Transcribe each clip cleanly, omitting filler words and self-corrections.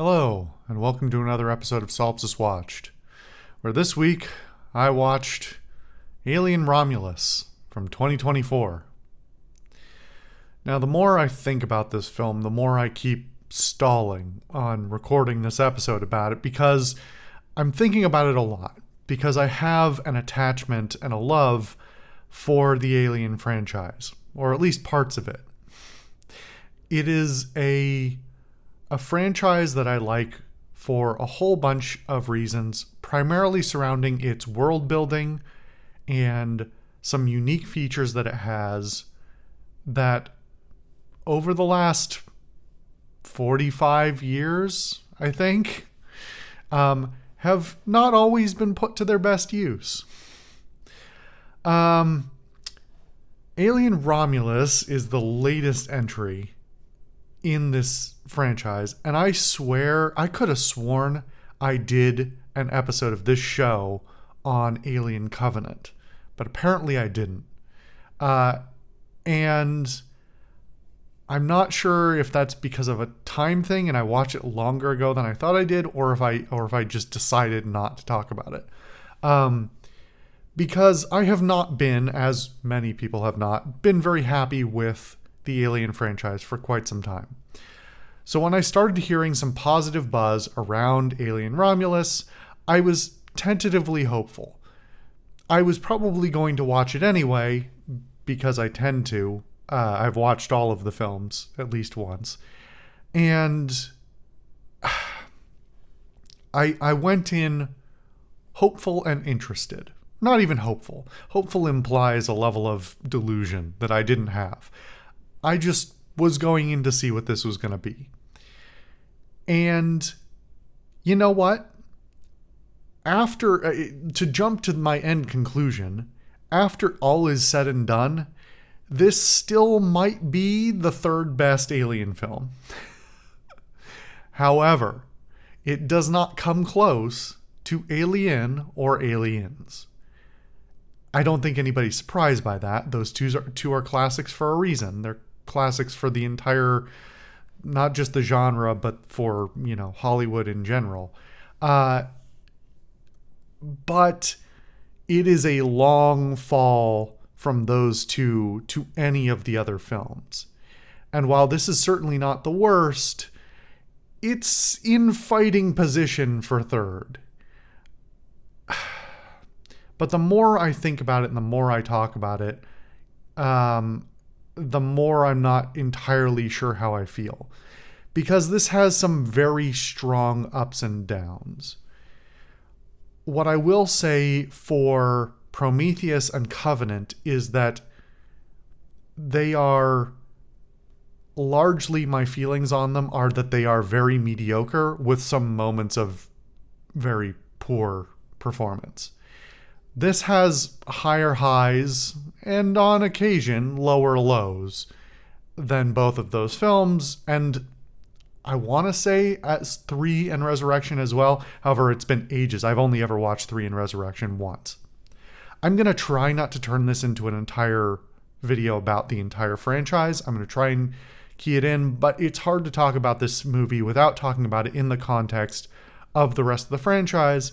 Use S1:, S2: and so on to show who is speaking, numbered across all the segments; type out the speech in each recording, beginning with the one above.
S1: Hello, and welcome to another episode of Solipsist Watched, where this week I watched Alien Romulus from 2024. Now, the more I think about this film, the more I keep stalling on recording this episode about it because I'm thinking about it a lot, because I have an attachment and a love for the Alien franchise, or at least parts of it. It is a franchise that I like for a whole bunch of reasons, primarily surrounding its world building and some unique features that it has that over the last 45 years, I think, have not always been put to their best use. Alien Romulus is the latest entry in this franchise, and I swear I could have sworn I did an episode of this show on Alien Covenant, but apparently I didn't. And I'm not sure if that's because of a time thing and I watched it longer ago than I thought I did, or if I just decided not to talk about it. Because I have not been, as many people have not, been very happy with the Alien franchise for quite some time. So when I started hearing some positive buzz around Alien Romulus, I was tentatively hopeful. I was probably going to watch it anyway, because I tend to. I've watched all of the films at least once. And I went in hopeful and interested. Not even hopeful. Hopeful implies a level of delusion that I didn't have. I just was going in to see what this was going to be. And you know what? After, to jump to my end conclusion, after all is said and done, this still might be the third best Alien film. However, it does not come close to Alien or Aliens. I don't think anybody's surprised by that. Those two are classics for a reason. They're classics for the entire, not just the genre, but for, Hollywood in general. But it is a long fall from those two to any of the other films. And while this is certainly not the worst, it's in fighting position for third. But the more I think about it and the more I talk about it, the more I'm not entirely sure how I feel. Because this has some very strong ups and downs. What I will say for Prometheus and Covenant is that they are largely, my feelings on them are that they are very mediocre with some moments of very poor performance. This has higher highs and on occasion lower lows than both of those films, and I want to say as 3 and Resurrection as well. However, it's been ages. I've only ever watched 3 and Resurrection once. I'm going to try not to turn this into an entire video about the entire franchise. I'm going to try and key it in, but it's hard to talk about this movie without talking about it in the context of the rest of the franchise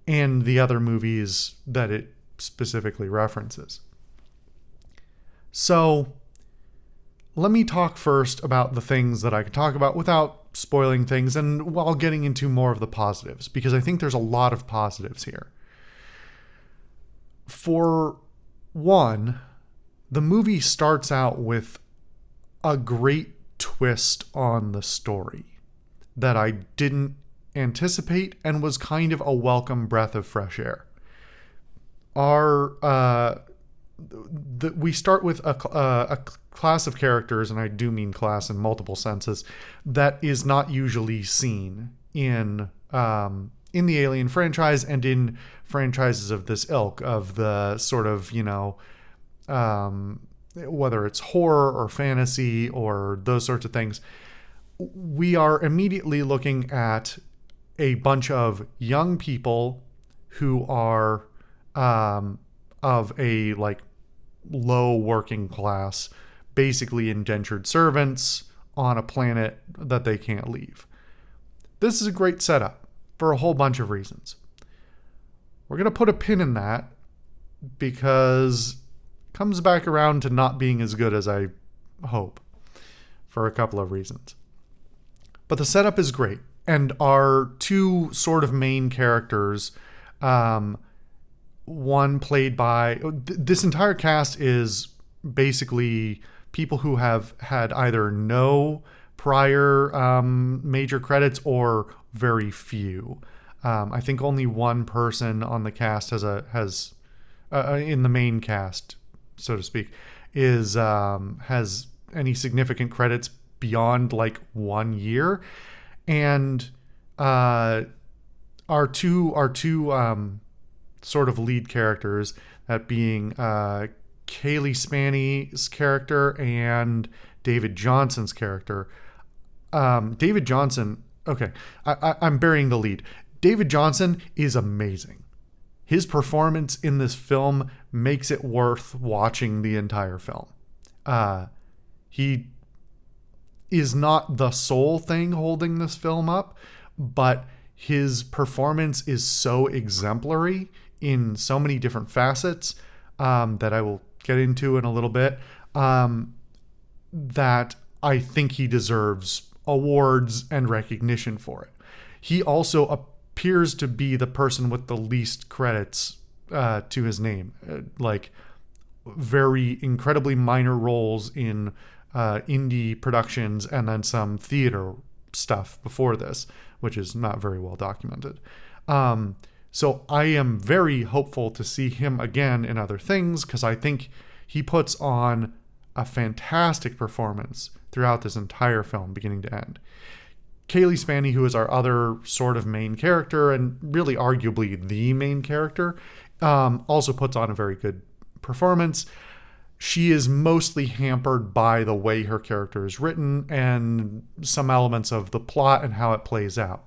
S1: and the other movies that it specifically references. So let me talk first about the things that I can talk about without spoiling things, and while getting into more of the positives, because I think there's a lot of positives here. For one, the movie starts out with a great twist on the story that I didn't anticipate and was kind of a welcome breath of fresh air. We start with a class of characters, and I do mean class in multiple senses, that is not usually seen in the Alien franchise and in franchises of this ilk, of the sort of, whether it's horror or fantasy or those sorts of things. We are immediately looking at a bunch of young people who are of a low working class, basically indentured servants on a planet that they can't leave. this is a great setup for a whole bunch of reasons. We're going to put a pin in that because it comes back around to not being as good as I hope for a couple of reasons. But the setup is great. And our two sort of main characters, one played by... This entire cast is basically people who have had either no prior major credits or very few. I think only one person on the cast has in the main cast, so to speak, has any significant credits beyond like 1 year. And our two sort of lead characters, that being Kaylee Spaney's character and David Johnson's character. David Johnson, okay, I'm burying the lead. David Johnson is amazing. His performance in this film makes it worth watching the entire film. He is not the sole thing holding this film up, but his performance is so exemplary in so many different facets that I will get into in a little bit, that I think he deserves awards and recognition for it. He also appears to be the person with the least credits to his name, like very incredibly minor roles in indie productions and then some theater stuff before this, which is not very well documented. So I am very hopeful to see him again in other things, because I think he puts on a fantastic performance throughout this entire film, beginning to end. Kaylee Spaney, who is our other sort of main character, and really arguably the main character, also puts on a very good performance. She is mostly hampered by the way her character is written and some elements of the plot and how it plays out.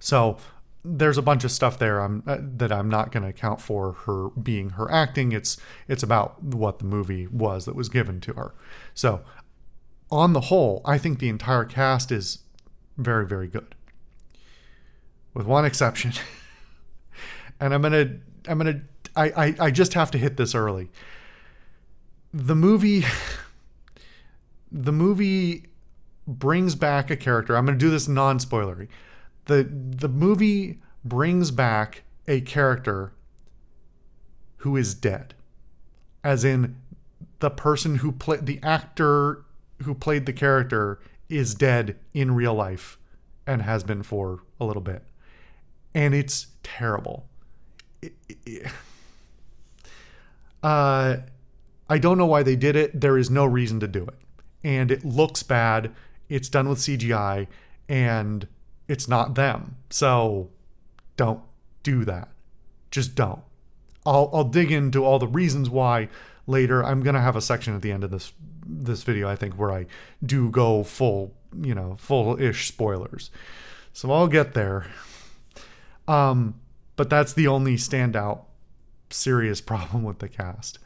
S1: So there's a bunch of stuff there that I'm not going to account for her being her acting. It's about what the movie was that was given to her. So on the whole, I think the entire cast is very, very good, with one exception. And I just have to hit this early. The movie brings back a character. I'm going to do this non-spoilery. The movie brings back a character who is dead. As in, the person who played the actor who played the character is dead in real life and has been for a little bit. And it's terrible. I don't know why they did it. There is no reason to do it. And it looks bad. It's done with CGI, and it's not them. So don't do that. Just don't. I'll dig into all the reasons why later. I'm going to have a section at the end of this video, I think, where I do go full-ish spoilers. So I'll get there. But that's the only standout serious problem with the cast.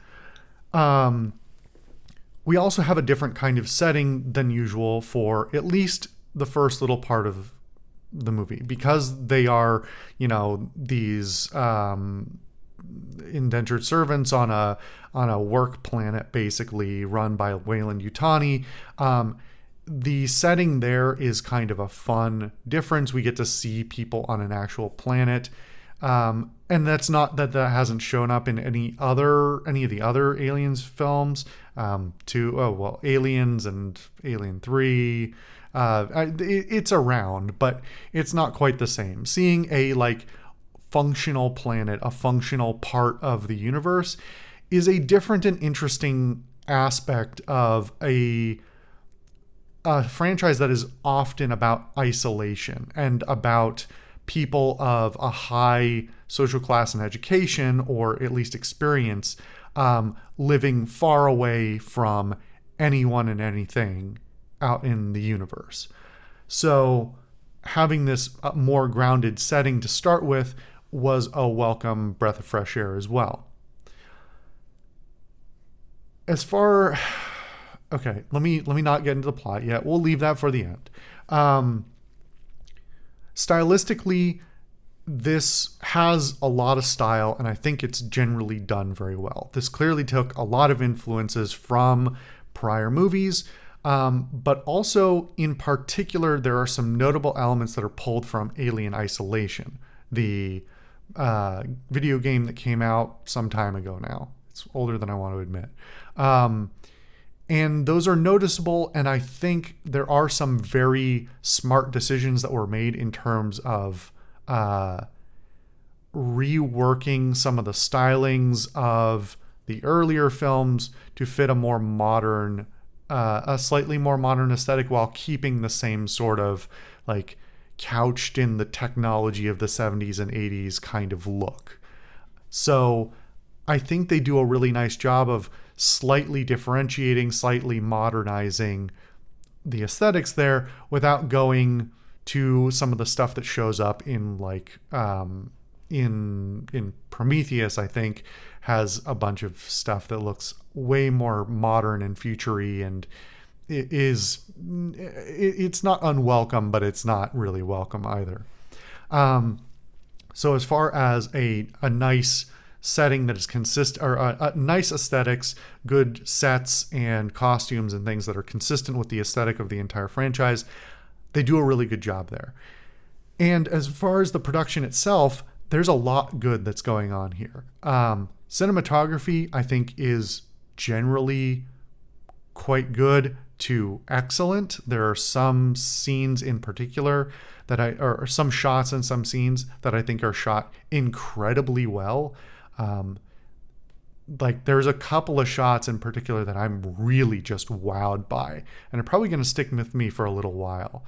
S1: We also have a different kind of setting than usual for at least the first little part of the movie, because they are, these indentured servants on a work planet, basically run by Weyland-Yutani. The setting there is kind of a fun difference. We get to see people on an actual planet. And that's not that hasn't shown up in any of the other Aliens films. Aliens and Alien 3. It's around, but it's not quite the same. Seeing a functional planet, a functional part of the universe, is a different and interesting aspect of a franchise that is often about isolation and about people of a high social class and education, or at least experience, living far away from anyone and anything out in the universe. So having this more grounded setting to start with was a welcome breath of fresh air as well. Okay, let me not get into the plot yet. We'll leave that for the end. stylistically, this has a lot of style, and I think it's generally done very well. This clearly took a lot of influences from prior movies, but also in particular, there are some notable elements that are pulled from Alien Isolation, the video game that came out some time ago now. It's older than I want to admit. And those are noticeable, and I think there are some very smart decisions that were made in terms of reworking some of the stylings of the earlier films to fit a more modern, a slightly more modern aesthetic while keeping the same sort of like couched in the technology of the 70s and 80s kind of look. So I think they do a really nice job of slightly differentiating, slightly modernizing the aesthetics there without going to some of the stuff that shows up in like in Prometheus. I think has a bunch of stuff that looks way more modern and future-y, and it's not unwelcome, but it's not really welcome either. So as far as a nice setting that is consistent, or a nice aesthetics, good sets and costumes and things that are consistent with the aesthetic of the entire franchise, they do a really good job there. And as far as the production itself, there's a lot good that's going on here. Cinematography, I think, is generally quite good to excellent. There are some scenes in particular that or some shots and some scenes that I think are shot incredibly well. Like there's a couple of shots in particular that I'm really just wowed by, and are probably going to stick with me for a little while.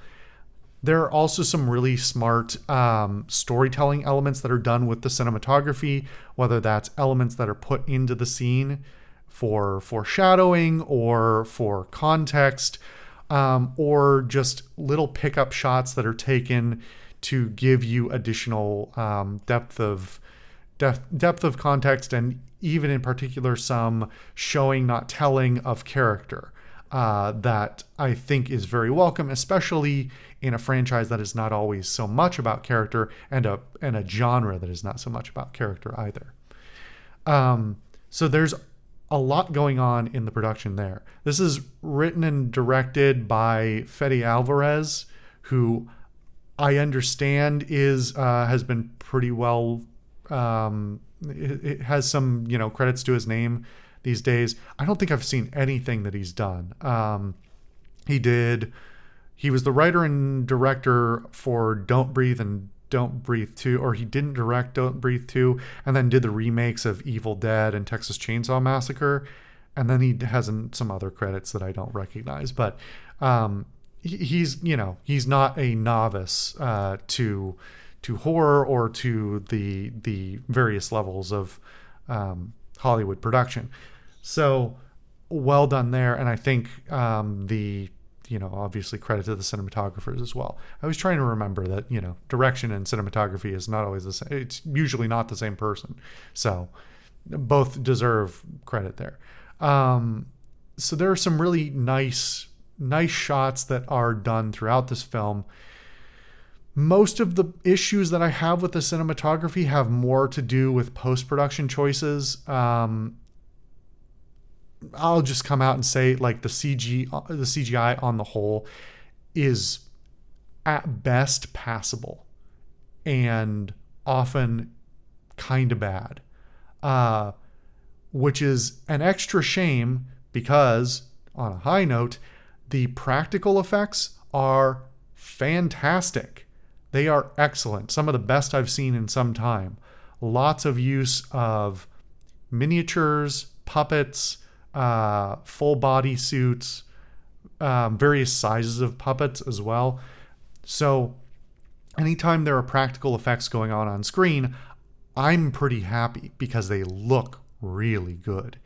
S1: There are also some really smart storytelling elements that are done with the cinematography, whether that's elements that are put into the scene for foreshadowing or for context, or just little pickup shots that are taken to give you additional depth of context, and even in particular some showing, not telling of character that I think is very welcome, especially in a franchise that is not always so much about character, and a genre that is not so much about character either. So there's a lot going on in the production there. This is written and directed by Fede Alvarez, who I understand has been pretty well. It has some credits to his name these days. I don't think I've seen anything that he's done. He was the writer and director for Don't Breathe and Don't Breathe 2, or he didn't direct Don't Breathe 2, and then did the remakes of Evil Dead and Texas Chainsaw Massacre, and then he has some other credits that I don't recognize. But he's not a novice to horror or to the various levels of Hollywood production. So well done there, and I think obviously credit to the cinematographers as well. I was trying to remember that, direction and cinematography is not always the same. It's usually not the same person. So both deserve credit there. So there are some really nice shots that are done throughout this film. Most of the issues that I have with the cinematography have more to do with post-production choices. I'll just come out and say, like, the CGI on the whole is at best passable and often kind of bad, which is an extra shame because, on a high note, the practical effects are fantastic. They are excellent. Some of the best I've seen in some time. Lots of use of miniatures, puppets, full body suits, various sizes of puppets as well. So anytime there are practical effects going on screen, I'm pretty happy because they look really good.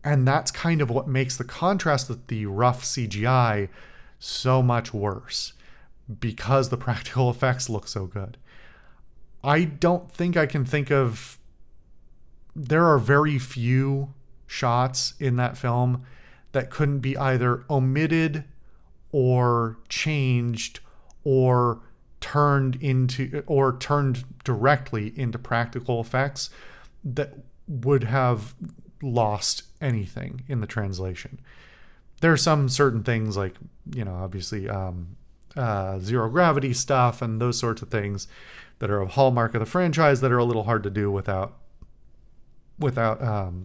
S1: And that's kind of what makes the contrast with the rough CGI so much worse, because the practical effects look so good. I don't think I can think of... There are very few shots in that film that couldn't be either omitted or changed or turned directly into practical effects that would have lost anything in the translation. There are some certain things like, obviously zero gravity stuff and those sorts of things that are a hallmark of the franchise that are a little hard to do without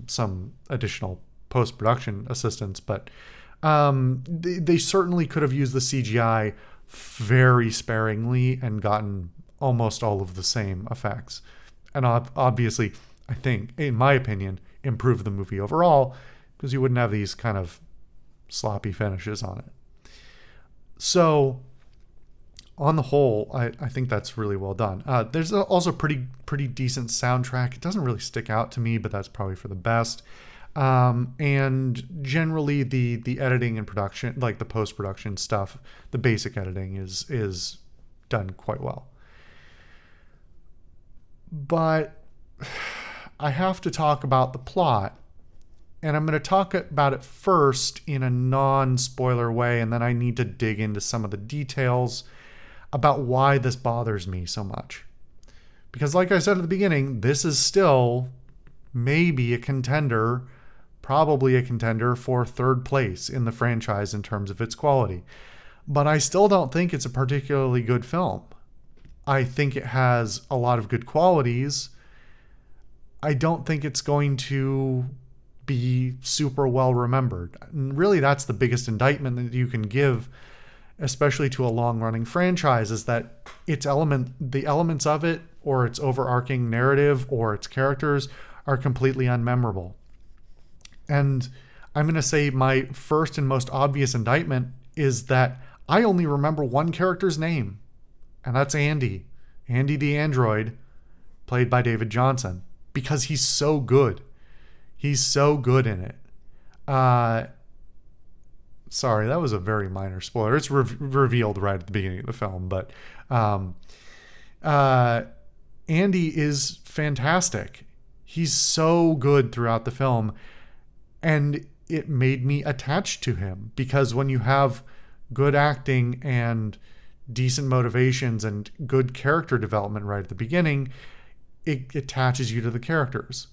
S1: some additional post-production assistance. But they certainly could have used the CGI very sparingly and gotten almost all of the same effects. And obviously, I think, in my opinion, improve the movie overall, because you wouldn't have these kind of sloppy finishes on it. So on the whole, I think that's really well done. There's also pretty decent soundtrack. It doesn't really stick out to me, but that's probably for the best. And generally the editing and production, like the post-production stuff, the basic editing is done quite well. But I have to talk about the plot, and I'm going to talk about it first in a non-spoiler way, and then I need to dig into some of the details about why this bothers me so much. Because like I said at the beginning, this is still maybe probably a contender for third place in the franchise in terms of its quality. But I still don't think it's a particularly good film. I think it has a lot of good qualities. I don't think it's going to be super well remembered. And really, that's the biggest indictment that you can give, especially to a long-running franchise, is that the elements of it, or its overarching narrative, or its characters, are completely unmemorable. And I'm going to say my first and most obvious indictment is that I only remember one character's name, and that's Andy. Andy the android, played by David Johnson, because he's so good. He's so good in it. Sorry, that was a very minor spoiler. It's revealed right at the beginning of the film, but Andy is fantastic. He's so good throughout the film, and it made me attached to him, because when you have good acting and decent motivations and good character development right at the beginning, it attaches you to the characters.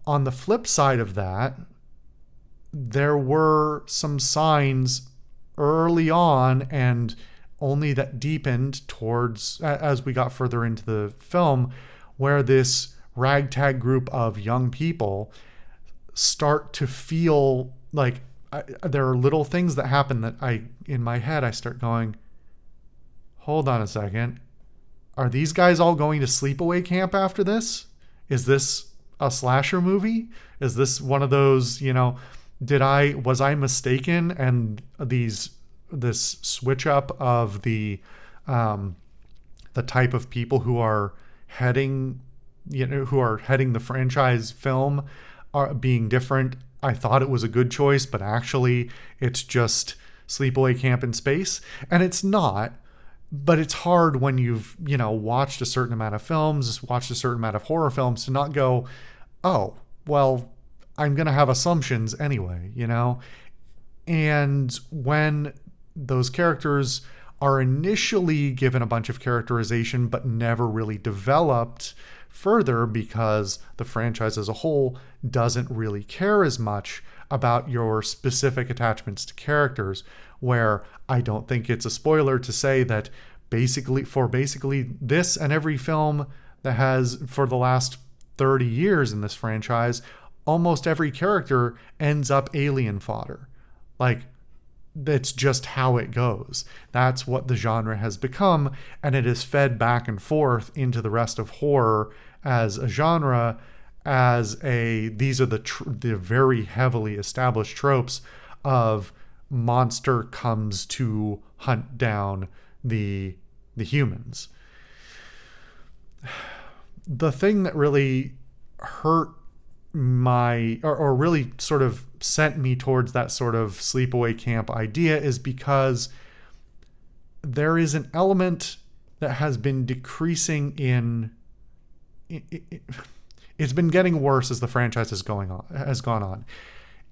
S1: On the flip side of that, there were some signs early on, and only that deepened towards as we got further into the film, where this ragtag group of young people start to feel like there are little things that happen that in my head, I start going, hold on a second. Are these guys all going to sleepaway camp after this? Is this a slasher movie? Is this one of those, was I mistaken? And this switch up of the type of people who are heading the franchise film are being different. I thought it was a good choice, but actually it's just sleepaway camp in space. And it's not, but it's hard when you've, watched a certain amount of films, watched a certain amount of horror films, to not go, oh, well, I'm going to have assumptions anyway, And when those characters are initially given a bunch of characterization, but never really developed further, because the franchise as a whole doesn't really care as much about your specific attachments to characters, where I don't think it's a spoiler to say that basically this and every film that has for the last 30 years in this franchise, almost every character ends up alien fodder. Like, that's just how it goes. That's what the genre has become, and it is fed back and forth into the rest of horror as a genre, these are the very heavily established tropes of monster comes to hunt down the humans. The thing that really hurt or really sort of sent me towards that sort of sleepaway camp idea is because there is an element that has been decreasing it's been getting worse as the franchise has gone on.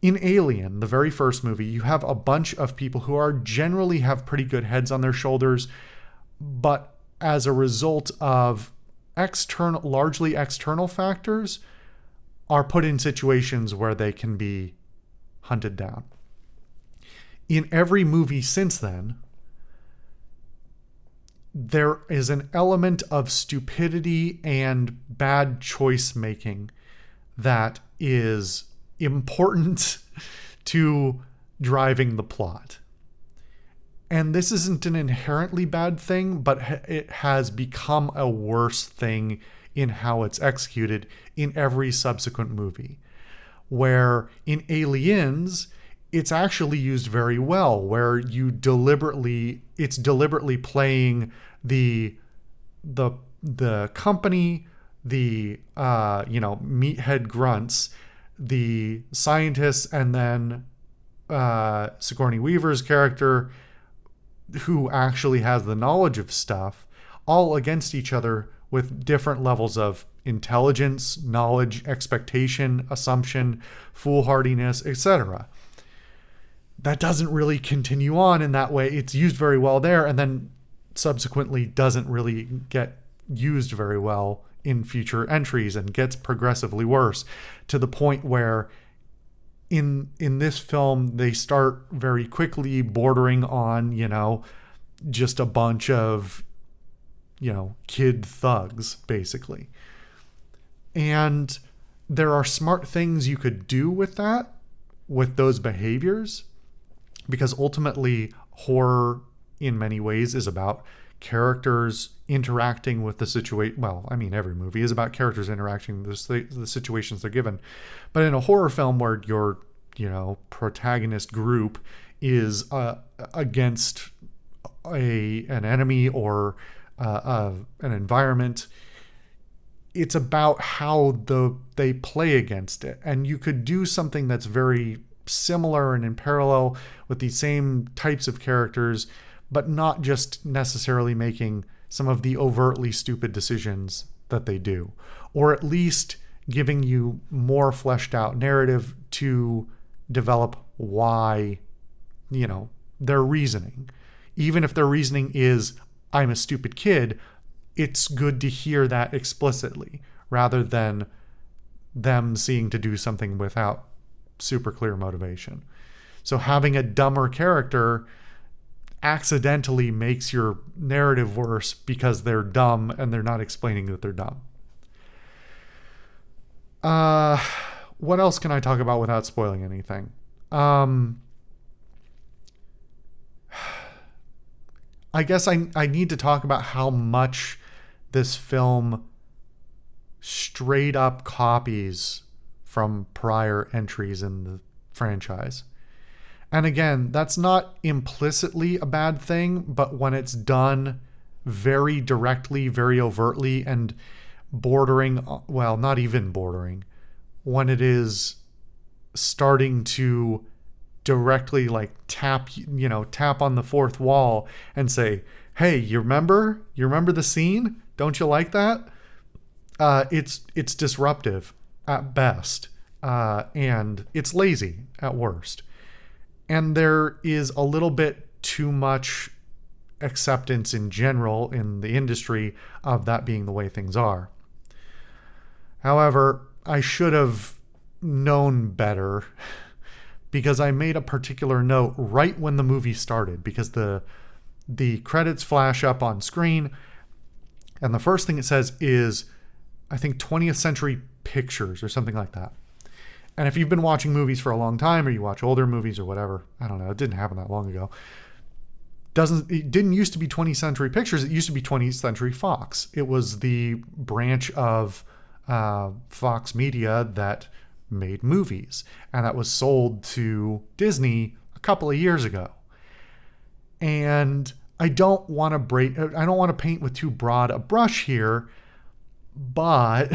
S1: In Alien, the very first movie, you have a bunch of people who are generally have pretty good heads on their shoulders, but as a result of largely external factors, are put in situations where they can be hunted down. In every movie since then, there is an element of stupidity and bad choice making that is important to driving the plot. And this isn't an inherently bad thing, but it has become a worse thing in how it's executed in every subsequent movie. Where in Aliens, it's actually used very well, where it's deliberately playing the company, the meathead grunts, the scientists, and then Sigourney Weaver's character, who actually has the knowledge of stuff, all against each other with different levels of intelligence, knowledge, expectation, assumption, foolhardiness, etc. That doesn't really continue on in that way. It's used very well there, and then subsequently doesn't really get used very well in future entries and gets progressively worse, to the point where in this film they start very quickly bordering on, just a bunch of, kid thugs, basically. And there are smart things you could do with that, with those behaviors, because ultimately horror in many ways is about characters interacting with the situation. Well, I mean, every movie is about characters interacting with the situations they're given. But in a horror film where your, protagonist group is against an enemy or an environment, it's about how they play against it. And you could do something that's very similar and in parallel with these same types of characters, but not just necessarily making some of the overtly stupid decisions that they do, or at least giving you more fleshed out narrative to develop why, their reasoning. Even if their reasoning is, I'm a stupid kid, it's good to hear that explicitly rather than them seeing to do something without super clear motivation. So having a dumber character accidentally makes your narrative worse because they're dumb and they're not explaining that they're dumb. What else can I talk about without spoiling anything? I guess I need to talk about how much this film straight up copies from prior entries in the franchise. And again, that's not implicitly a bad thing, but when it's done very directly, very overtly, and bordering, well, not even bordering, when it is starting to directly tap on the fourth wall and say, hey, you remember the scene? Don't you like that? It's disruptive at best, and it's lazy at worst. And there is a little bit too much acceptance in general in the industry of that being the way things are. However, I should have known better, because I made a particular note right when the movie started, because the credits flash up on screen, and the first thing it says is, I think, 20th Century Pictures or something like that. And if you've been watching movies for a long time, or you watch older movies or whatever, I don't know, it didn't happen that long ago. It didn't used to be 20th Century Pictures, it used to be 20th Century Fox. It was the branch of Fox Media that made movies, and that was sold to Disney a couple of years ago. And I don't want to paint with too broad a brush here, but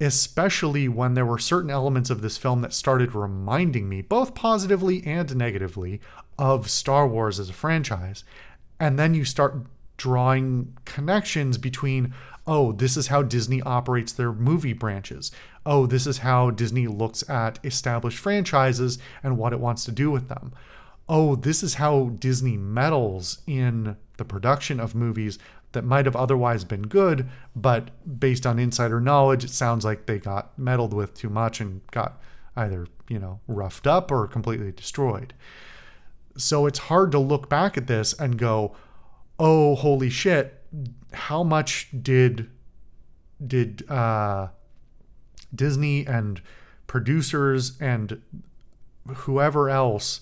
S1: especially when there were certain elements of this film that started reminding me, both positively and negatively, of Star Wars as a franchise. And then you start drawing connections between, oh, this is how Disney operates their movie branches. Oh, this is how Disney looks at established franchises and what it wants to do with them. oh, this is how Disney meddles in the production of movies that might have otherwise been good, but based on insider knowledge, it sounds like they got meddled with too much and got either, roughed up or completely destroyed. So it's hard to look back at this and go, oh, holy shit, how much did Disney and producers and whoever else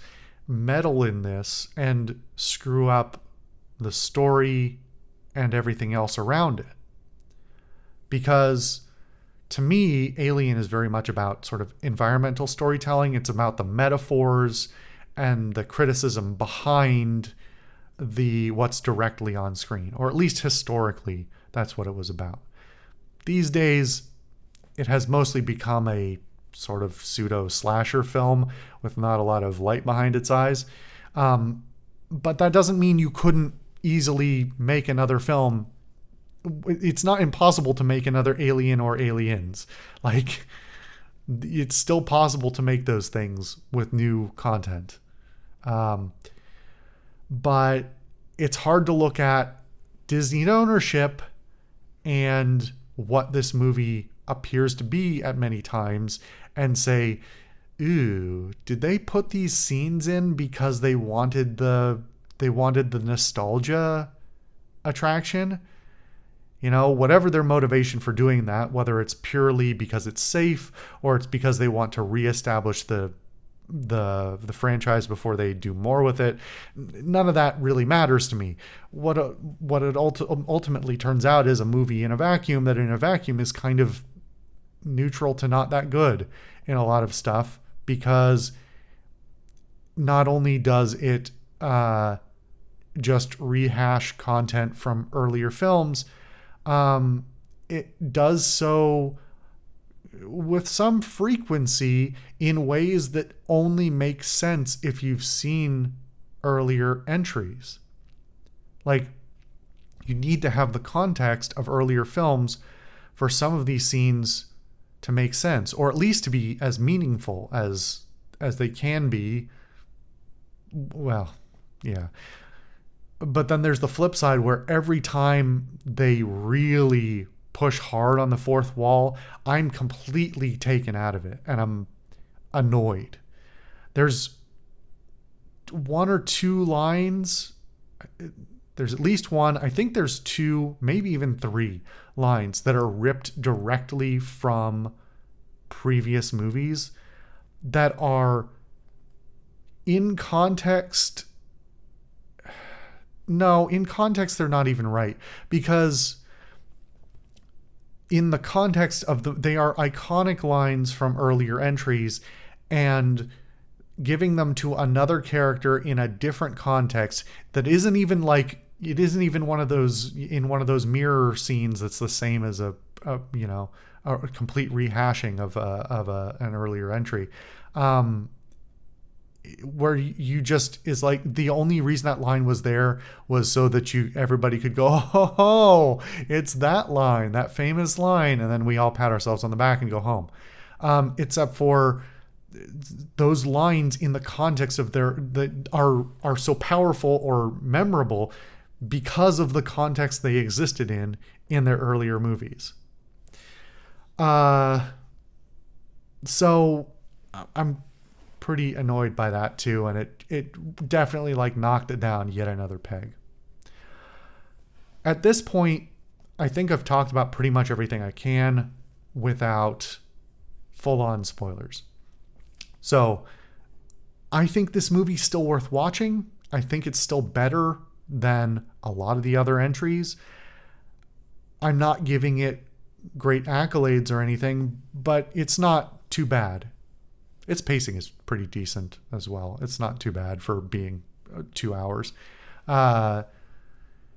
S1: meddle in this and screw up the story and everything else around it? Because to me, Alien is very much about sort of environmental storytelling. It's about the metaphors and the criticism behind the what's directly on screen, or at least historically, that's what it was about. These days, it has mostly become a sort of pseudo slasher film with not a lot of light behind its eyes. But that doesn't mean you couldn't easily make another film. It's not impossible to make another Alien or Aliens. Like, it's still possible to make those things with new content. But it's hard to look at Disney ownership and what this movie appears to be at many times and say, ooh, did they put these scenes in because they wanted the nostalgia attraction? Whatever their motivation for doing that, whether it's purely because it's safe or it's because they want to reestablish the franchise before they do more with it, none of that really matters to me. What it ultimately turns out is a movie in a vacuum that in a vacuum is kind of neutral to not that good in a lot of stuff, because not only does it just rehash content from earlier films, it does so with some frequency in ways that only make sense if you've seen earlier entries. Like, you need to have the context of earlier films for some of these scenes to make sense, or at least to be as meaningful as they can be. Well, yeah. But then there's the flip side where every time they really push hard on the fourth wall, I'm completely taken out of it and I'm annoyed. There's one or two lines. There's at least one. I think there's two, maybe even three lines that are ripped directly from previous movies that are in context. No, in context, they're not even right, because in the context of they are iconic lines from earlier entries, and giving them to another character in a different context that isn't even like, it isn't even one of those mirror scenes that's the same as a complete rehashing of an earlier entry. Where you just is like, the only reason that line was there was so that everybody could go, oh, it's that line, that famous line, and then we all pat ourselves on the back and go home. Except for those lines in the context of that are so powerful or memorable because of the context they existed in their earlier movies. So I'm pretty annoyed by that too, and it definitely knocked it down yet another peg. At this point, I think I've talked about pretty much everything I can without full-on spoilers. So I think this movie's still worth watching. I think it's still better than a lot of the other entries. I'm not giving it great accolades or anything, but it's not too bad. Its pacing is pretty decent as well. It's not too bad for being 2 hours.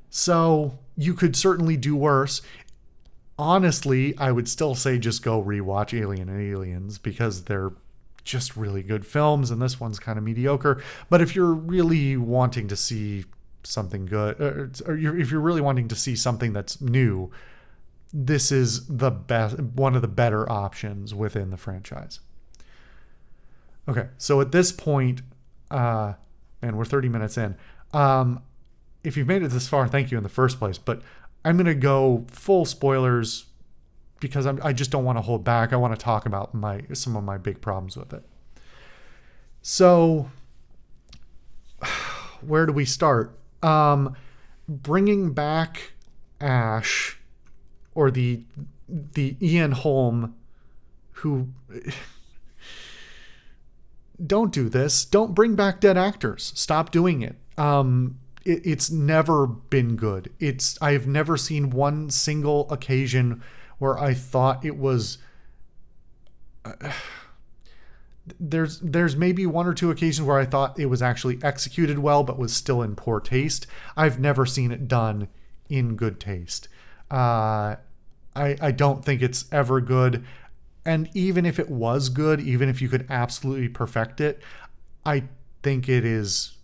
S1: So you could certainly do worse. Honestly, I would still say just go rewatch Alien and Aliens, because they're just really good films, and this one's kind of mediocre. But if you're really wanting to see something good, or if you're really wanting to see something that's new, this is the best, one of the better options within the franchise. Okay, so at this point, man, we're 30 minutes in. If you've made it this far, thank you in the first place. But I'm going to go full spoilers because I just don't want to hold back. I want to talk about some of my big problems with it. So, where do we start? Bringing back Ash, or the Ian Holm, who... Don't do this. Don't bring back dead actors. Stop doing it. It's never been good. I've never seen one single occasion where I thought it was... There's maybe one or two occasions where I thought it was actually executed well, but was still in poor taste. I've never seen it done in good taste. I don't think it's ever good. And even if it was good, even if you could absolutely perfect it, I think it is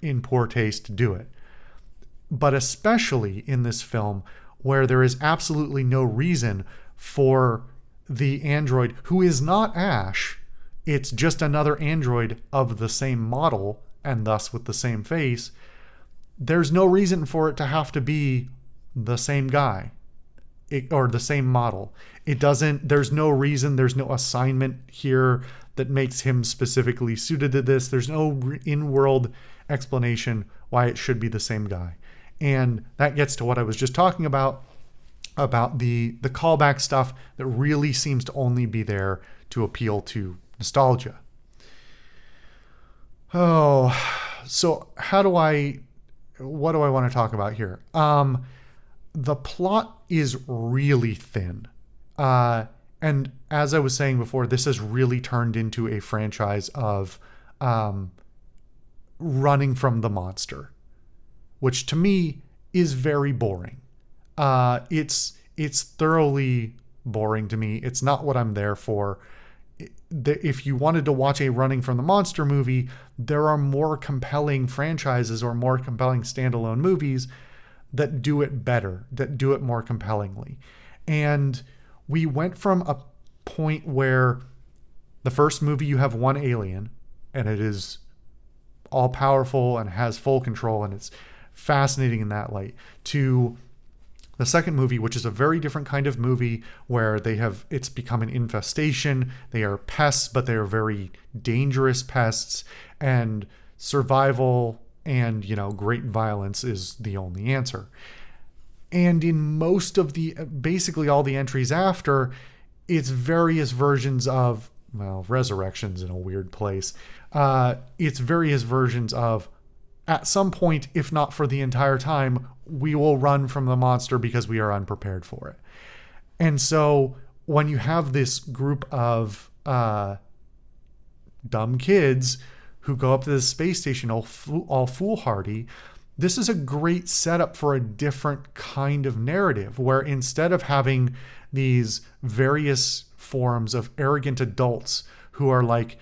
S1: in poor taste to do it. But especially in this film, where there is absolutely no reason for the android, who is not Ash, it's just another android of the same model, and thus with the same face, there's no reason for it to have to be the same guy. Or the same model. There's no reason, there's no assignment here that makes him specifically suited to this. There's no in-world explanation why it should be the same guy. And that gets to what I was just talking about the callback stuff that really seems to only be there to appeal to nostalgia. Oh, so what do I want to talk about here? The plot is really thin. And as I was saying before, this has really turned into a franchise of running from the monster, which to me is very boring. It's thoroughly boring to me. It's not what I'm there for. If you wanted to watch a running from the monster movie, there are more compelling franchises or more compelling standalone movies that do it better, that do it more compellingly. And we went from a point where the first movie you have one alien and it is all powerful and has full control and it's fascinating in that light, to the second movie, which is a very different kind of movie where it's become an infestation. They are pests, but they are very dangerous pests, and survival and, great violence is the only answer. And in most of basically all the entries after, it's various versions of, resurrections in a weird place. It's various versions of, at some point, if not for the entire time, we will run from the monster because we are unprepared for it. And so when you have this group of dumb kids who go up to the space station all foolhardy, this is a great setup for a different kind of narrative, where instead of having these various forms of arrogant adults who are like,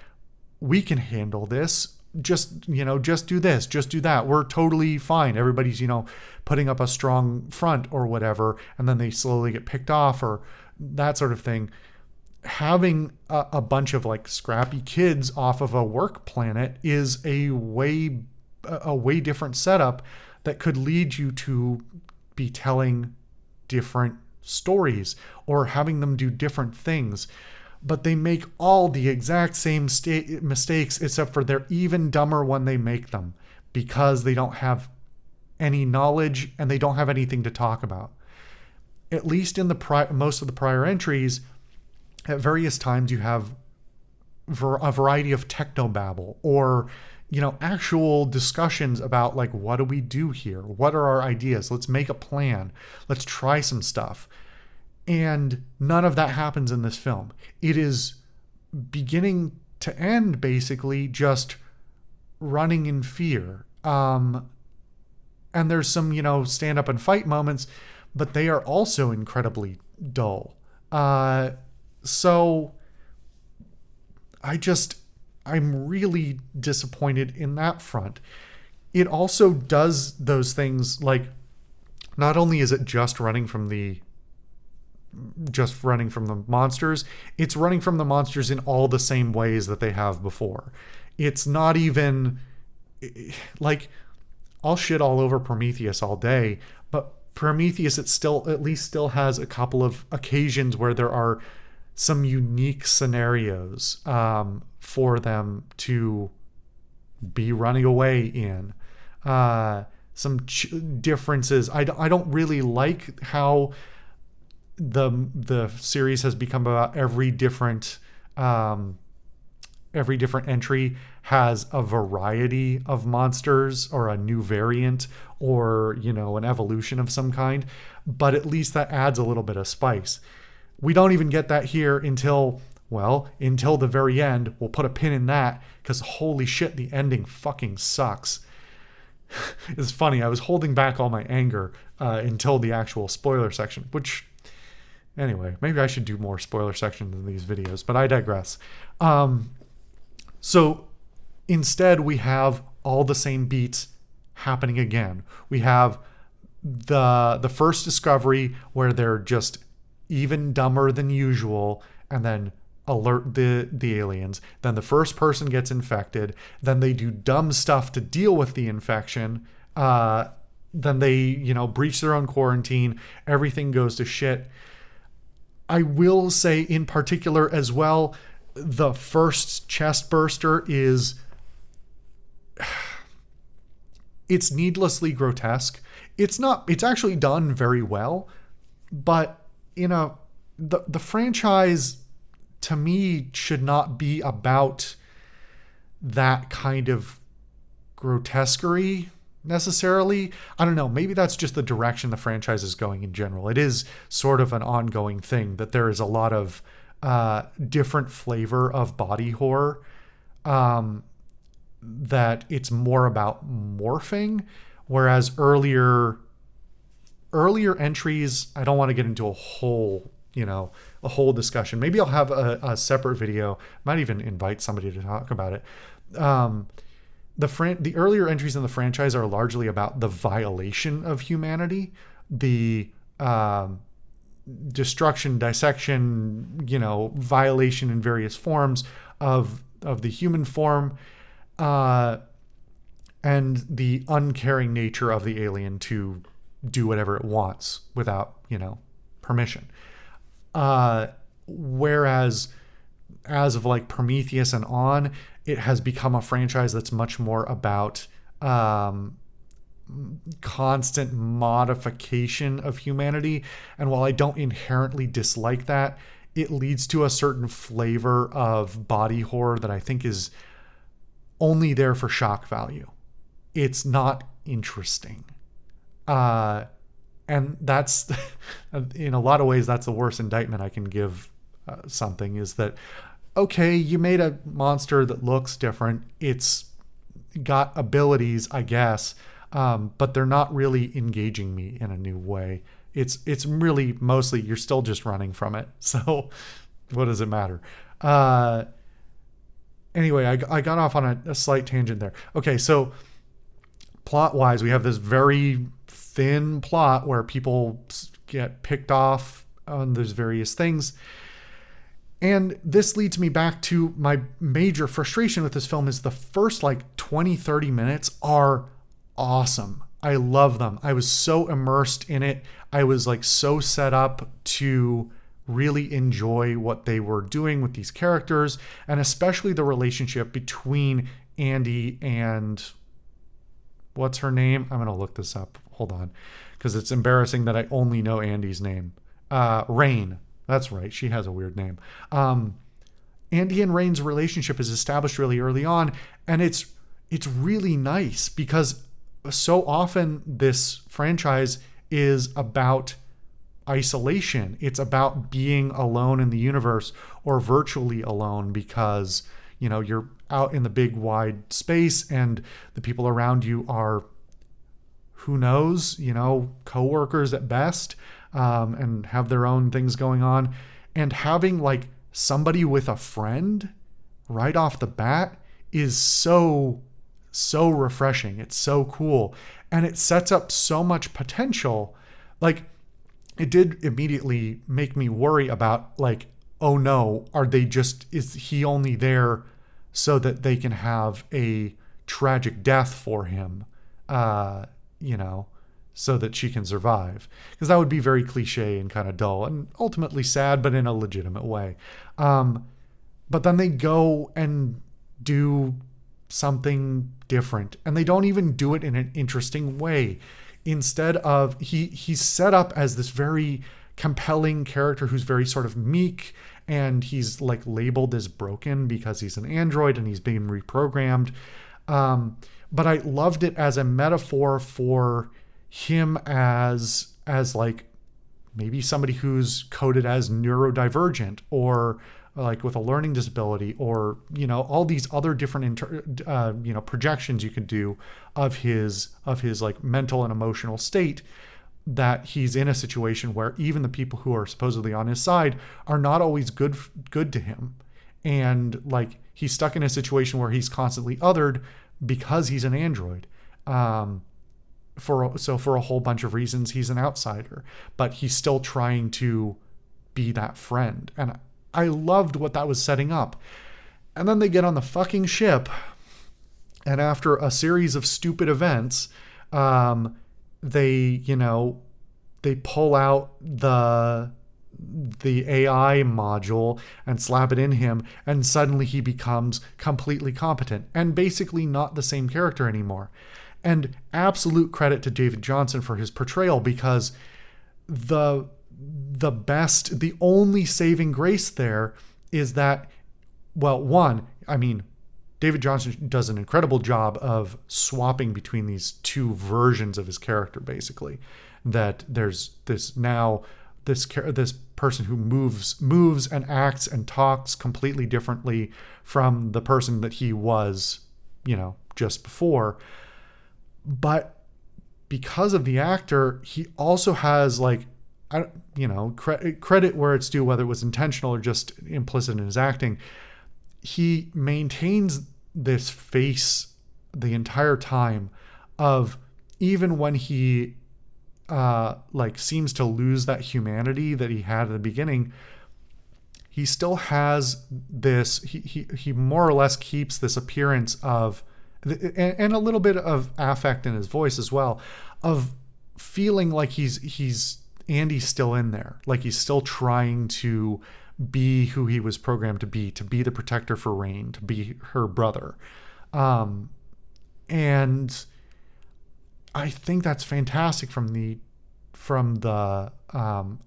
S1: we can handle this, just do this, just do that, we're totally fine, everybody's, putting up a strong front or whatever, and then they slowly get picked off or that sort of thing. Having a bunch of like scrappy kids off of a work planet is a way different setup that could lead you to be telling different stories or having them do different things. But they make all the exact same mistakes, except for they're even dumber when they make them, because they don't have any knowledge and they don't have anything to talk about. At least in most of the prior entries, at various times you have a variety of technobabble or actual discussions about, like, what do we do here? What are our ideas? Let's make a plan. Let's try some stuff. And none of that happens in this film. It is beginning to end basically just running in fear. And there's some, stand up and fight moments, but they are also incredibly dull. So I'm really disappointed in that front. It also does those things, like, not only is it just running from the monsters, it's running from the monsters in all the same ways that they have before. It's not even like, I'll shit all over Prometheus all day, but Prometheus, it still at least still has a couple of occasions where there are some unique scenarios for them to be running away in. Some differences. I don't really like how the series has become about every different entry has a variety of monsters or a new variant or, an evolution of some kind. But at least that adds a little bit of spice. We don't even get that here until the very end. We'll put a pin in that because holy shit, the ending fucking sucks. It's funny. I was holding back all my anger until the actual spoiler section, which, anyway, maybe I should do more spoiler sections in these videos, but I digress. So instead, we have all the same beats happening again. We have the first discovery where they're just even dumber than usual, and then alert the aliens. Then the first person gets infected. Then they do dumb stuff to deal with the infection. Then they, breach their own quarantine. Everything goes to shit. I will say in particular as well, the first chest burster it's needlessly grotesque. It's actually done very well, but the franchise to me should not be about that kind of grotesquerie necessarily. I don't know. Maybe that's just the direction the franchise is going in general. It is sort of an ongoing thing that there is a lot of different flavor of body horror, that it's more about morphing, whereas earlier entries, I don't want to get into a whole discussion. Maybe I'll have a separate video. Might even invite somebody to talk about it. The earlier entries in the franchise are largely about the violation of humanity, the destruction, dissection, violation in various forms of the human form, and the uncaring nature of the alien to do whatever it wants without, permission. Whereas as of like Prometheus and on, it has become a franchise that's much more about constant modification of humanity. And while I don't inherently dislike that, it leads to a certain flavor of body horror that I think is only there for shock value. It's not interesting. And that's, in a lot of ways, that's the worst indictment I can give something, is that, okay, you made a monster that looks different. It's got abilities, I guess, but they're not really engaging me in a new way. It's really mostly you're still just running from it. So what does it matter? Anyway, I got off on a slight tangent there. Okay, so plot-wise, we have this very thin plot where people get picked off on those various things. And this leads me back to my major frustration with this film is the first 20, 30 minutes are awesome. I love them. I was so immersed in it. I was so set up to really enjoy what they were doing with these characters, and especially the relationship between Andy and what's her name? I'm going to look this up. Hold on. Because it's embarrassing that I only know Andy's name. Rain. That's right. She has a weird name. Andy and Rain's relationship is established really early on, and it's really nice because so often this franchise is about isolation. It's about being alone in the universe, or virtually alone, because you're out in the big wide space and the people around you are, who knows, coworkers at best, and have their own things going on. And having somebody with a friend right off the bat is so refreshing. It's so cool. And it sets up so much potential. It did immediately make me worry about oh no, is he only there so that they can have a tragic death for him, you know, so that she can survive. Because that would be very cliche and kind of dull and ultimately sad, but in a legitimate way. But then they go and do something different, and they don't even do it in an interesting way. Instead of, he's set up as this very compelling character who's very sort of meek, and he's like labeled as broken because he's an android and he's being reprogrammed. But I loved it as a metaphor for him as like maybe somebody who's coded as neurodivergent, or like with a learning disability, or, you know, all these other different you know, projections you could do of his like mental and emotional state, that he's in a situation where even the people who are supposedly on his side are not always good to him. And like, he's stuck in a situation where he's constantly othered because he's an android. For a whole bunch of reasons, he's an outsider, but he's still trying to be that friend. And I loved what that was setting up. And then they get on the fucking ship, and after a series of stupid events, they pull out the AI module and slap it in him, and suddenly he becomes completely competent and basically not the same character anymore. And absolute credit to David Johnson for his portrayal, because the only saving grace there is that, well, one, I mean, David Johnson does an incredible job of swapping between these two versions of his character, basically. That there's this person who moves and acts and talks completely differently from the person that he was, you know, just before. But because of the actor, he also has, like, credit where it's due, whether it was intentional or just implicit in his acting. He maintains this face the entire time of, even when he like seems to lose that humanity that he had at the beginning, he still has this, he more or less keeps this appearance of, and a little bit of affect in his voice as well, of feeling like he's Andy's still in there, like he's still trying to be who he was programmed to be the protector for Rain, to be her brother. And I think that's fantastic from the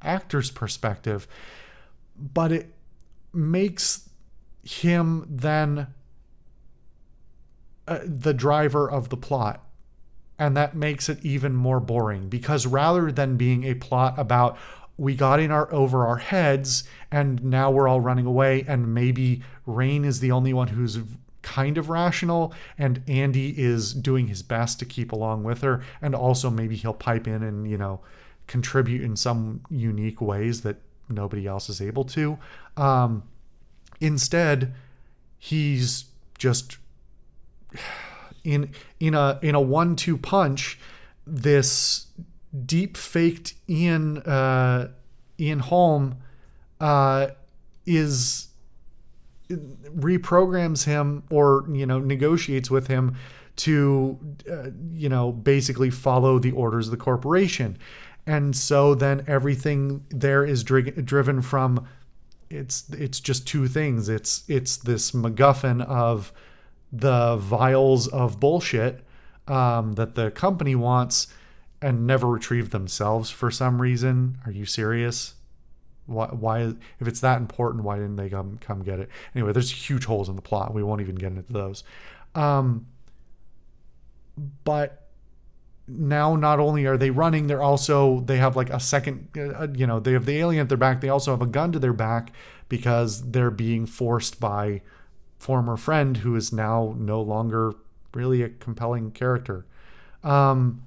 S1: actor's perspective, but it makes him then the driver of the plot. And that makes it even more boring, because rather than being a plot about, we got in over our heads and now we're all running away, and maybe Rain is the only one who's kind of rational, and Andy is doing his best to keep along with her, and also maybe he'll pipe in and, you know, contribute in some unique ways that nobody else is able to. Instead, he's just in a 1-2 punch, this deep faked Ian Holm reprograms him, or, you know, negotiates with him to basically follow the orders of the corporation. And so then everything there is driven from, it's just two things. It's this MacGuffin of the vials of bullshit that the company wants and never retrieve themselves for some reason. Are you serious? Why if it's that important, why didn't they come get it? Anyway, there's huge holes in the plot. We won't even get into those. But now not only are they running, they have like a second, they have the alien at their back. They also have a gun to their back because they're being forced by former friend who is now no longer really a compelling character. And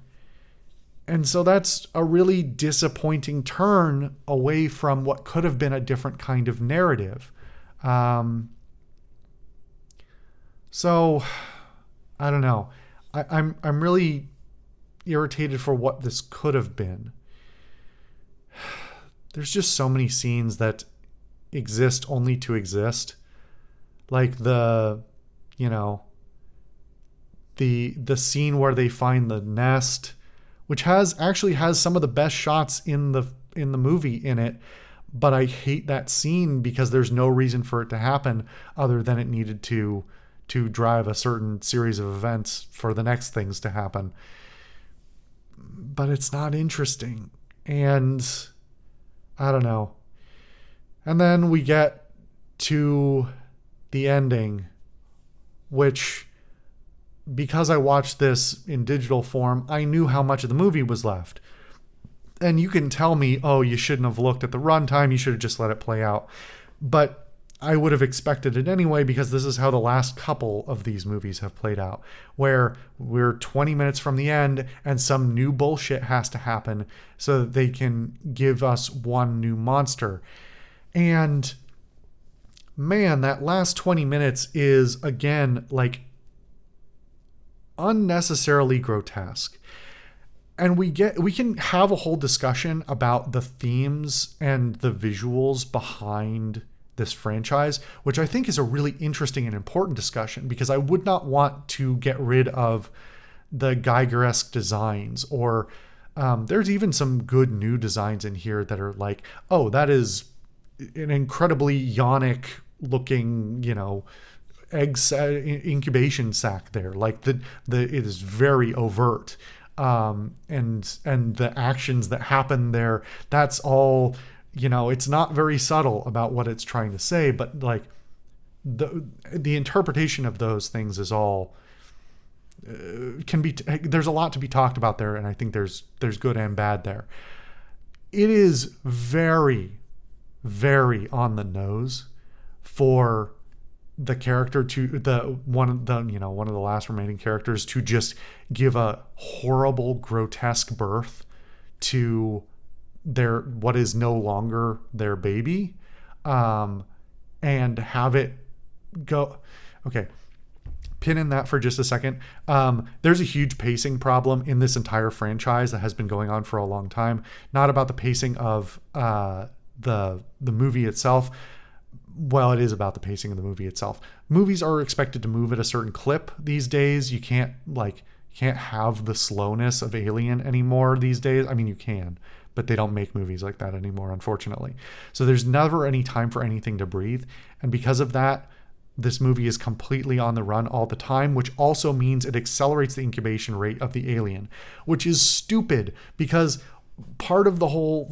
S1: so that's a really disappointing turn away from what could have been a different kind of narrative. So I don't know. I'm really irritated for what this could have been. There's just so many scenes that exist only to exist. Like the the scene where they find the nest, which actually has some of the best shots in the movie in it, but I hate that scene because there's no reason for it to happen other than it needed to drive a certain series of events for the next things to happen. But it's not interesting, and I don't know. And then we get to the ending, which, because I watched this in digital form, I knew how much of the movie was left. And you can tell me, oh, you shouldn't have looked at the runtime, you should have just let it play out. But I would have expected it anyway, because this is how the last couple of these movies have played out, where we're 20 minutes from the end and some new bullshit has to happen so that they can give us one new monster. And man, that last 20 minutes is, again, like, unnecessarily grotesque. And we can have a whole discussion about the themes and the visuals behind this franchise, which I think is a really interesting and important discussion, because I would not want to get rid of the Geiger-esque designs, or there's even some good new designs in here that are like, oh, that is an incredibly yonic looking, egg incubation sac there. Like it is very overt. And the actions that happen there, that's all, it's not very subtle about what it's trying to say, but like the interpretation of those things is all there's a lot to be talked about there. And I think there's good and bad there. It is very, very on the nose for the character one of the last remaining characters to just give a horrible, grotesque birth to what is no longer their baby, and have it go. Okay, pin in that for just a second. There's a huge pacing problem in this entire franchise that has been going on for a long time. Not about the pacing of the movie itself. Well, it is about the pacing of the movie itself. Movies are expected to move at a certain clip these days. You can't have the slowness of Alien anymore these days. I mean, you can, but they don't make movies like that anymore, unfortunately. So there's never any time for anything to breathe. And because of that, this movie is completely on the run all the time, which also means it accelerates the incubation rate of the alien, which is stupid, because part of the whole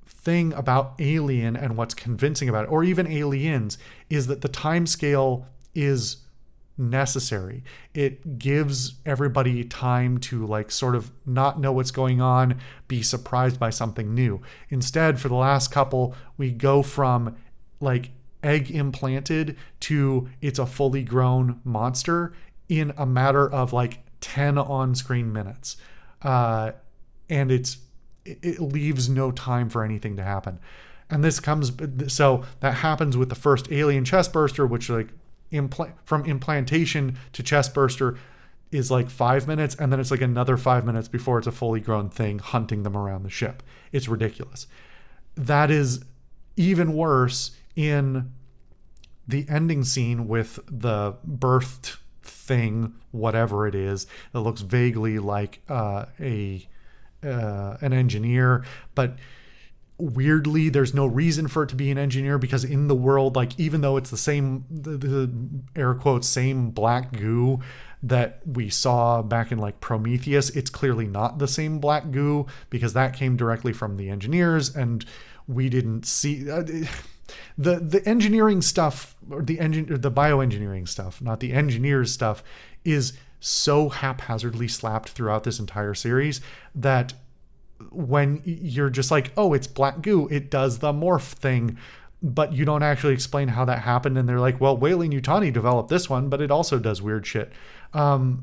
S1: thing about Alien and what's convincing about it, or even Aliens, is that the time scale is necessary. It gives everybody time to sort of not know what's going on, be surprised by something new. Instead, for the last couple, we go from egg implanted to it's a fully grown monster in a matter of 10 on-screen minutes. And it leaves no time for anything to happen. And so that happens with the first alien chest burster, which from implantation to chest burster is 5 minutes. And then it's another 5 minutes before it's a fully grown thing hunting them around the ship. It's ridiculous. That is even worse in the ending scene with the birthed thing, whatever it is, that looks vaguely like an engineer, but weirdly there's no reason for it to be an engineer, because in the world, even though it's the same, the air quotes, same black goo that we saw back in Prometheus, it's clearly not the same black goo, because that came directly from the engineers, and we didn't see the engineering stuff, or the bioengineering stuff, not the engineers stuff, is so haphazardly slapped throughout this entire series that when you're just oh, it's black goo, it does the morph thing, but you don't actually explain how that happened, and they're well, Weyland-Yutani developed this one, but it also does weird shit. I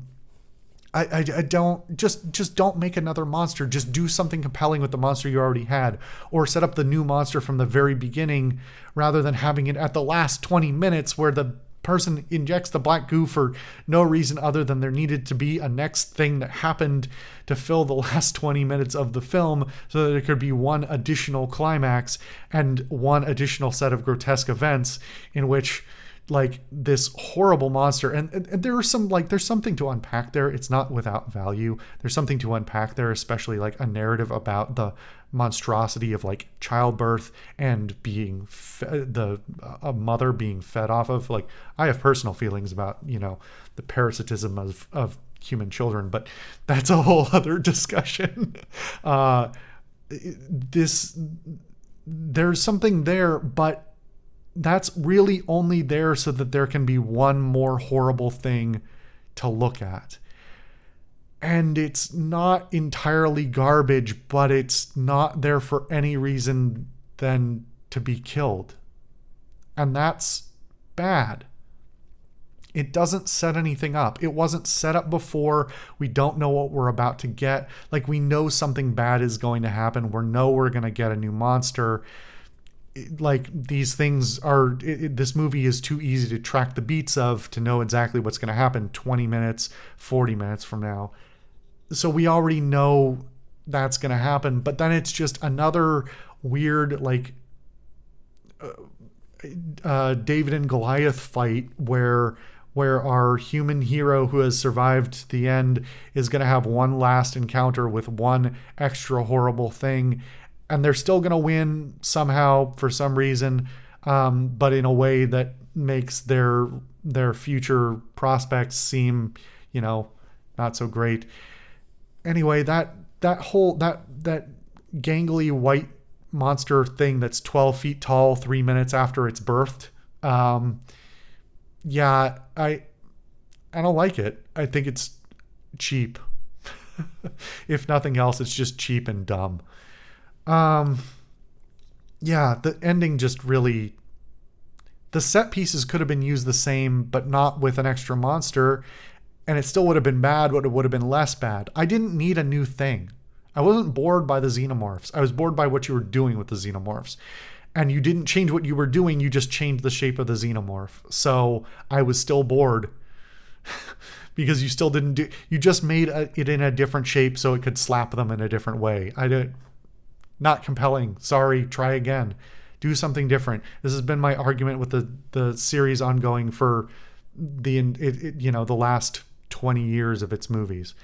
S1: don't just don't make another monster. Just do something compelling with the monster you already had, or set up the new monster from the very beginning rather than having it at the last 20 minutes where the person injects the black goo for no reason other than there needed to be a next thing that happened to fill the last 20 minutes of the film so that it could be one additional climax and one additional set of grotesque events in which like this horrible monster. And there's something to unpack there. It's not without value. There's something to unpack there, especially like a narrative about the monstrosity of like childbirth and being a mother being fed off of. Like, I have personal feelings about, the parasitism of human children, but that's a whole other discussion. There's something there, but that's really only there so that there can be one more horrible thing to look at. And it's not entirely garbage, but it's not there for any reason than to be killed. And that's bad. It doesn't set anything up. It wasn't set up before. We don't know what we're about to get. Like, we know something bad is going to happen. We know we're going to get a new monster. Like, these things are, this movie is too easy to track the beats of, to know exactly what's going to happen 20 minutes, 40 minutes from now. So we already know that's going to happen, but then it's just another weird, like, David and Goliath fight where our human hero who has survived the end is going to have one last encounter with one extra horrible thing, and they're still going to win somehow for some reason, but in a way that makes their future prospects seem, not so great. Anyway, that gangly white monster thing that's 12 feet tall 3 minutes after it's birthed, I don't like it. I think it's cheap. If nothing else, it's just cheap and dumb. The ending just really... The set pieces could have been used the same, but not with an extra monster, and it still would have been bad, but it would have been less bad. I didn't need a new thing. I wasn't bored by the xenomorphs. I was bored by what you were doing with the xenomorphs. And you didn't change what you were doing, you just changed the shape of the xenomorph. So I was still bored. Because you still didn't do... You just made it in a different shape so it could slap them in a different way. Not compelling. Sorry, try again. Do something different. This has been my argument with the series ongoing for the last 20 years of its movies.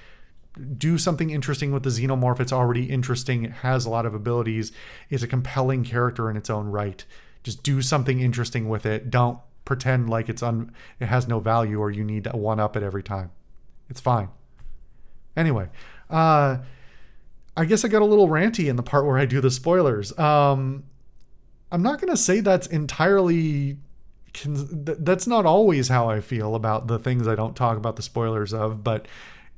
S1: Do something interesting with the xenomorph. It's already interesting. It has a lot of abilities. It's a compelling character in its own right. Just do something interesting with it. Don't pretend like it has no value or you need to one up it every time. It's fine. Anyway, I guess I got a little ranty in the part where I do the spoilers. I'm not going to say that's entirely... That's not always how I feel about the things I don't talk about the spoilers of, but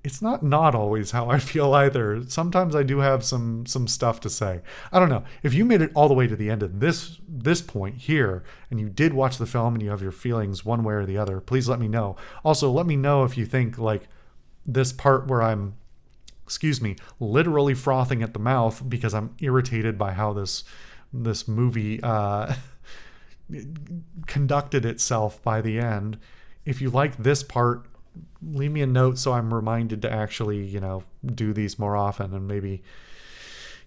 S1: it's not always how I feel either. Sometimes I do have some stuff to say. I don't know. If you made it all the way to the end of this point here, and you did watch the film and you have your feelings one way or the other, please let me know. Also, let me know if you think, like, this part where I'm, literally frothing at the mouth because I'm irritated by how this movie conducted itself by the end. If you like this part, leave me a note so I'm reminded to actually, do these more often, and maybe,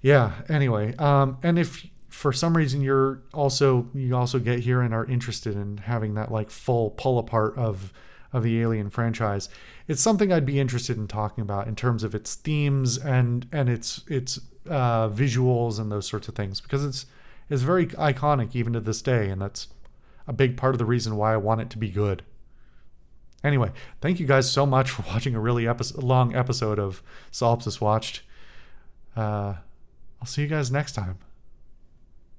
S1: anyway. And if for some reason you also get here and are interested in having that like full pull apart of the Alien franchise, it's something I'd be interested in talking about in terms of its themes and its visuals and those sorts of things, because it's very iconic even to this day, and that's a big part of the reason why I want it to be good. Anyway, thank you guys so much for watching a really long episode of Solipsist Watched. I'll see you guys next time.